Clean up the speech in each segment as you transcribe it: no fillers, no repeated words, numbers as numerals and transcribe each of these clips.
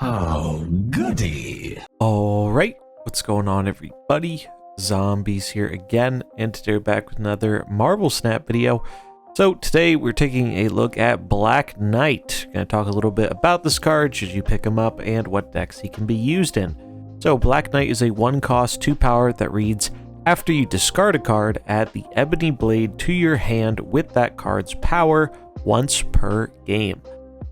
Oh, goody. Alright, what's going on everybody? Zombies here again, and today we're back with another Marvel Snap video. So today we're taking a look at Black Knight. Gonna talk a little bit about this card, should you pick him up, and what decks he can be used in. So Black Knight is a 1-cost, 2-power that reads, after you discard a card, add the Ebony Blade to your hand with that card's power once per game.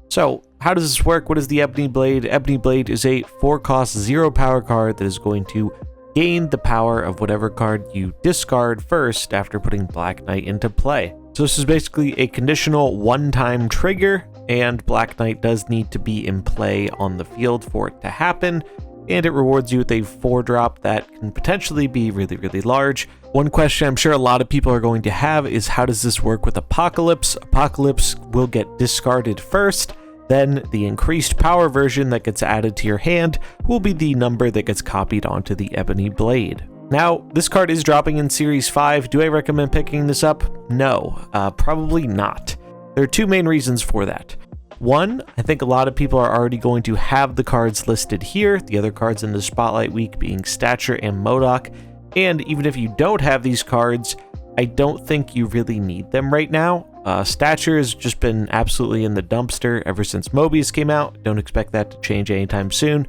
So how does this work? What is the Ebony Blade? Ebony Blade is a 4-cost, 0-power card that is going to gain the power of whatever card you discard first after putting Black Knight into play. So this is basically a conditional one-time trigger, and Black Knight does need to be in play on the field for it to happen, and it rewards you with a 4-drop that can potentially be really, really large. One question I'm sure a lot of people are going to have is, how does this work with Apocalypse? Apocalypse will get discarded first, then the increased power version that gets added to your hand will be the number that gets copied onto the Ebony Blade. Now, this card is dropping in Series 5. Do I recommend picking this up? No, probably not. There are two main reasons for that. One, I think a lot of people are already going to have the cards listed here, the other cards in the Spotlight Week being Stature and MODOK, and even if you don't have these cards, I don't think you really need them right now. Stature has just been absolutely in the dumpster ever since Mobius came out. Don't expect that to change anytime soon.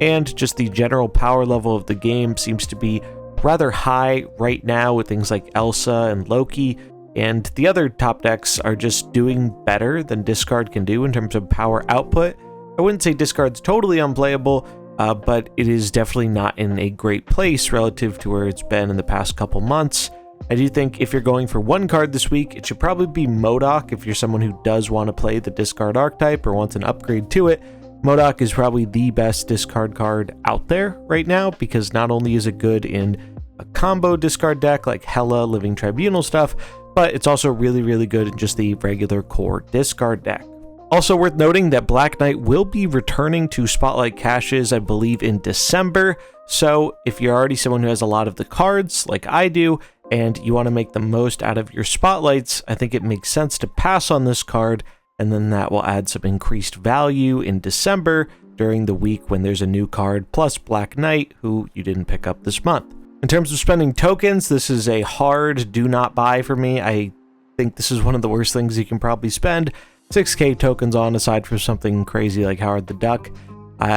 And just the general power level of the game seems to be rather high right now with things like Elsa and Loki. And the other top decks are just doing better than Discard can do in terms of power output. I wouldn't say Discard's totally unplayable, but it is definitely not in a great place relative to where it's been in the past couple months. I do think if you're going for one card this week, it should probably be MODOK if you're someone who does want to play the discard archetype or wants an upgrade to it. MODOK is probably the best discard card out there right now, because not only is it good in a combo discard deck like Hela, Living Tribunal stuff, but it's also really, really good in just the regular core discard deck. Also worth noting that Black Knight will be returning to Spotlight caches, I believe, in December. So if you're already someone who has a lot of the cards, like I do, and you want to make the most out of your spotlights, I think it makes sense to pass on this card, and then that will add some increased value in December during the week when there's a new card, plus Black Knight, who you didn't pick up this month. In terms of spending tokens, this is a hard do not buy for me. I think this is one of the worst things you can probably spend 6k tokens on, aside from something crazy like Howard the Duck.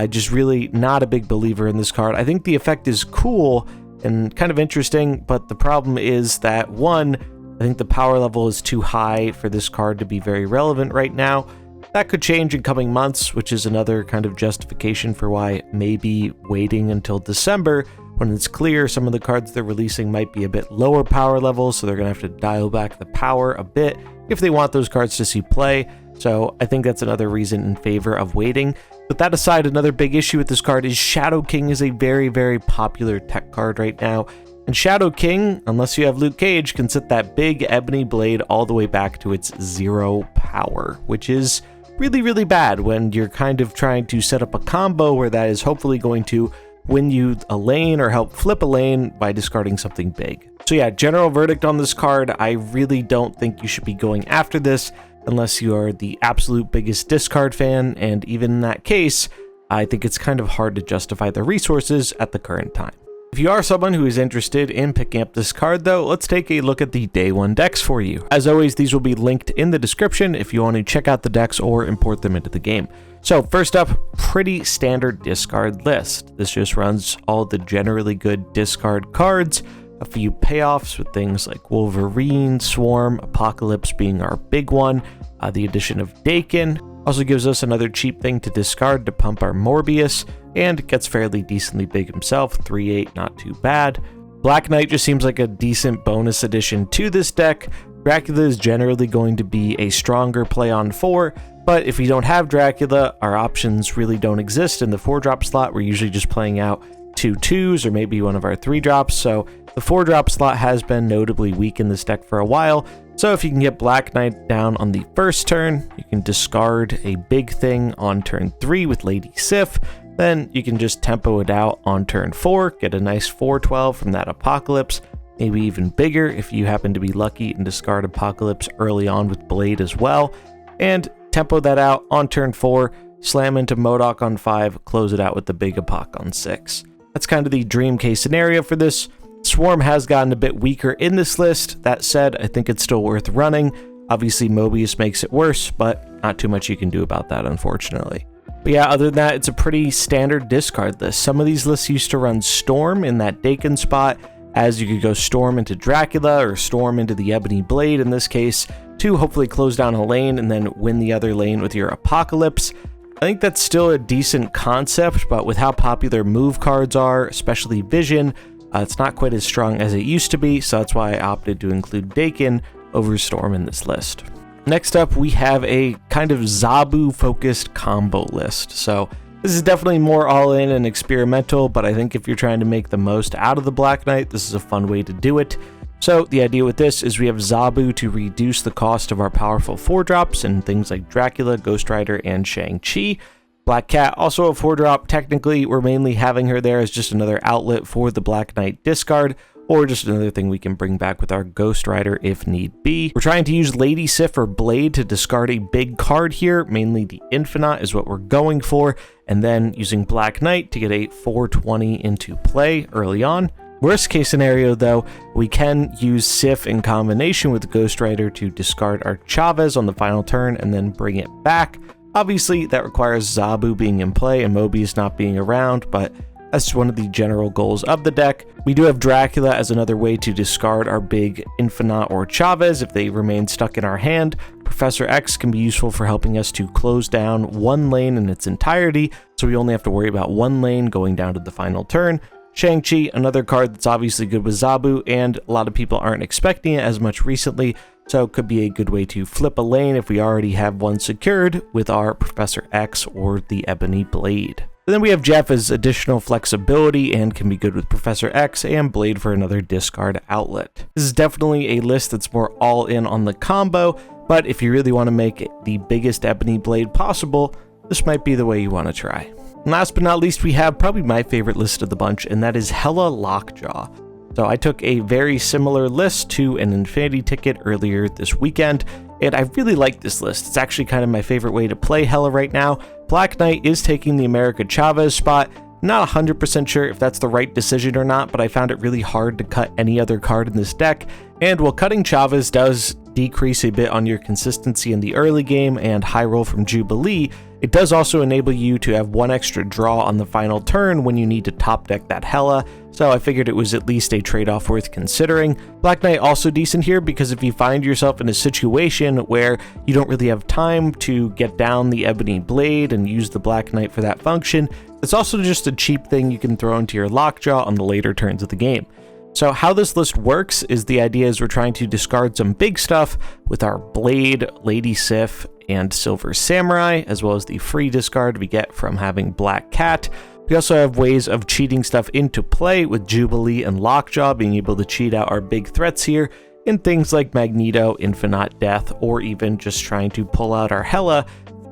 Just really not a big believer in this card. I think the effect is cool and kind of interesting, but the problem is that, one, I think the power level is too high for this card to be very relevant right now. That could change in coming months, which is another kind of justification for why maybe waiting until December, when it's clear some of the cards they're releasing might be a bit lower power level, so they're going to have to dial back the power a bit if they want those cards to see play. So I think that's another reason in favor of waiting. But that aside, another big issue with this card is Shadow King is a very, very popular tech card right now. And Shadow King, unless you have Luke Cage, can set that big Ebony Blade all the way back to its 0 power, which is really, really bad when you're kind of trying to set up a combo where that is hopefully going to win you a lane or help flip a lane by discarding something big. So yeah, general verdict on this card, I really don't think you should be going after this unless you are the absolute biggest discard fan, and even in that case, I think it's kind of hard to justify the resources at the current time. If you are someone who is interested in picking up this card though, let's take a look at the day one decks for you. As always, these will be linked in the description if you want to check out the decks or import them into the game. So first up, pretty standard discard list. This just runs all the generally good discard cards, a few payoffs with things like Wolverine, Swarm, Apocalypse being our big one, the addition of Dakin also gives us another cheap thing to discard to pump our Morbius, and gets fairly decently big himself, 3/8, not too bad. Black Knight just seems like a decent bonus addition to this deck. Dracula is generally going to be a stronger play on 4, but if we don't have Dracula, our options really don't exist in the 4-drop slot. We're usually just playing out 2 2s or maybe one of our 3-drops, so the 4-drop slot has been notably weak in this deck for a while. So if you can get Black Knight down on the first turn, you can discard a big thing on turn 3 with Lady Sif, then you can just tempo it out on turn 4, get a nice 4/12 from that Apocalypse, maybe even bigger if you happen to be lucky and discard Apocalypse early on with Blade as well, and tempo that out on turn 4, slam into Modok on 5, close it out with the Big Apoc on 6. That's kind of the dream case scenario for this. Swarm has gotten a bit weaker in this list. That said, I think it's still worth running. Obviously, Mobius makes it worse, but not too much you can do about that, unfortunately. But yeah, other than that, it's a pretty standard discard list. Some of these lists used to run Storm in that Dakin spot, as you could go Storm into Dracula or Storm into the Ebony Blade in this case, to hopefully close down a lane and then win the other lane with your Apocalypse. I think that's still a decent concept, but with how popular move cards are, especially Vision, it's not quite as strong as it used to be, so that's why I opted to include Dakin over Storm in this list. Next up, we have a kind of Zabu-focused combo list. So this is definitely more all-in and experimental, but I think if you're trying to make the most out of the Black Knight, this is a fun way to do it. So the idea with this is we have Zabu to reduce the cost of our powerful 4-drops in things like Dracula, Ghost Rider, and Shang-Chi. Black Cat, also a 4-drop. Technically, we're mainly having her there as just another outlet for the Black Knight discard, or just another thing we can bring back with our Ghost Rider if need be. We're trying to use Lady Sif or Blade to discard a big card here, mainly the Infinite is what we're going for, and then using Black Knight to get a 420 into play early on. Worst case scenario though, we can use Sif in combination with Ghost Rider to discard our Chavez on the final turn and then bring it back. Obviously, that requires Zabu being in play and Mobius not being around, but that's one of the general goals of the deck. We do have Dracula as another way to discard our big Infinite or Chavez if they remain stuck in our hand. Professor X can be useful for helping us to close down one lane in its entirety, so we only have to worry about one lane going down to the final turn. Shang-Chi, another card that's obviously good with Zabu, and a lot of people aren't expecting it as much recently, so it could be a good way to flip a lane if we already have one secured with our Professor X or the Ebony Blade. And then we have Jeff as additional flexibility and can be good with Professor X and Blade for another discard outlet. This is definitely a list that's more all in on the combo, but if you really want to make it the biggest Ebony Blade possible, this might be the way you want to try. And last but not least, we have probably my favorite list of the bunch, and that is Hela Lockjaw. So I took a very similar list to an Infinity Ticket earlier this weekend, and I really like this list. It's actually kind of my favorite way to play Hela right now. Black Knight is taking the America Chavez spot. Not 100% sure if that's the right decision or not, but I found it really hard to cut any other card in this deck. And while cutting Chavez does decrease a bit on your consistency in the early game and high roll from Jubilee, it does also enable you to have one extra draw on the final turn when you need to top deck that Hela, so I figured it was at least a trade-off worth considering. Black Knight also decent here because if you find yourself in a situation where you don't really have time to get down the Ebony Blade and use the Black Knight for that function, it's also just a cheap thing you can throw into your Lockjaw on the later turns of the game. So how this list works is the idea is we're trying to discard some big stuff with our Blade, Lady Sif, and Silver Samurai, as well as the free discard we get from having Black Cat. We also have ways of cheating stuff into play with Jubilee and Lockjaw, being able to cheat out our big threats here in things like Magneto, Infinite Death, or even just trying to pull out our Hela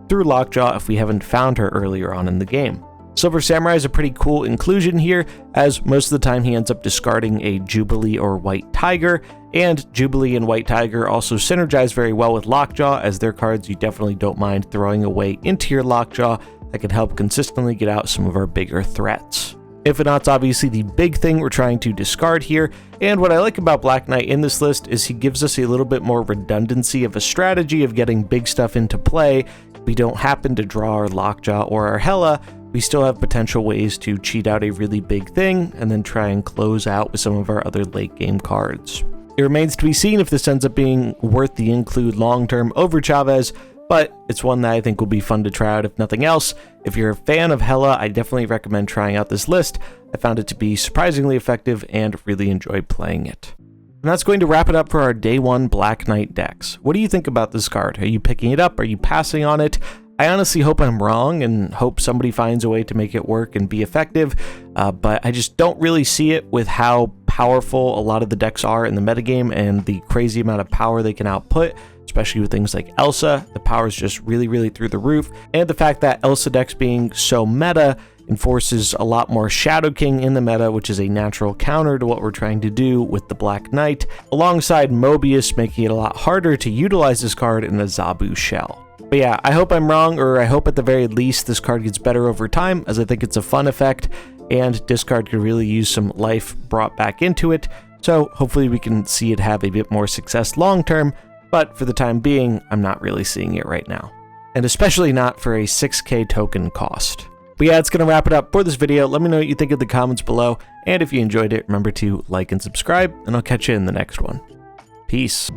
through Lockjaw if we haven't found her earlier on in the game. Silver Samurai is a pretty cool inclusion here, as most of the time he ends up discarding a Jubilee or White Tiger, and Jubilee and White Tiger also synergize very well with Lockjaw, as they're cards you definitely don't mind throwing away into your Lockjaw that can help consistently get out some of our bigger threats. Infinite's obviously the big thing we're trying to discard here, and what I like about Black Knight in this list is he gives us a little bit more redundancy of a strategy of getting big stuff into play. If we don't happen to draw our Lockjaw or our Hela, we still have potential ways to cheat out a really big thing and then try and close out with some of our other late game cards. It remains to be seen if this ends up being worth the include long-term over Chavez, but it's one that I think will be fun to try out if nothing else. If you're a fan of Hela, I definitely recommend trying out this list. I found it to be surprisingly effective and really enjoyed playing it. And that's going to wrap it up for our day one Black Knight decks. What do you think about this card? Are you picking it up? Are you passing on it? I honestly hope I'm wrong and hope somebody finds a way to make it work and be effective, but I just don't really see it with how powerful a lot of the decks are in the metagame and the crazy amount of power they can output, especially with things like Elsa. The power is just really, really through the roof, and the fact that Elsa decks being so meta, enforces a lot more Shadow King in the meta, which is a natural counter to what we're trying to do with the Black Knight, alongside Mobius, making it a lot harder to utilize this card in a Zabu shell. But yeah, I hope I'm wrong, or I hope at the very least this card gets better over time, as I think it's a fun effect, and discard could really use some life brought back into it, so hopefully we can see it have a bit more success long term, but for the time being, I'm not really seeing it right now. And especially not for a 6k token cost. But yeah, it's going to wrap it up for this video. Let me know what you think in the comments below, and if you enjoyed it, remember to like and subscribe, and I'll catch you in the next one. Peace.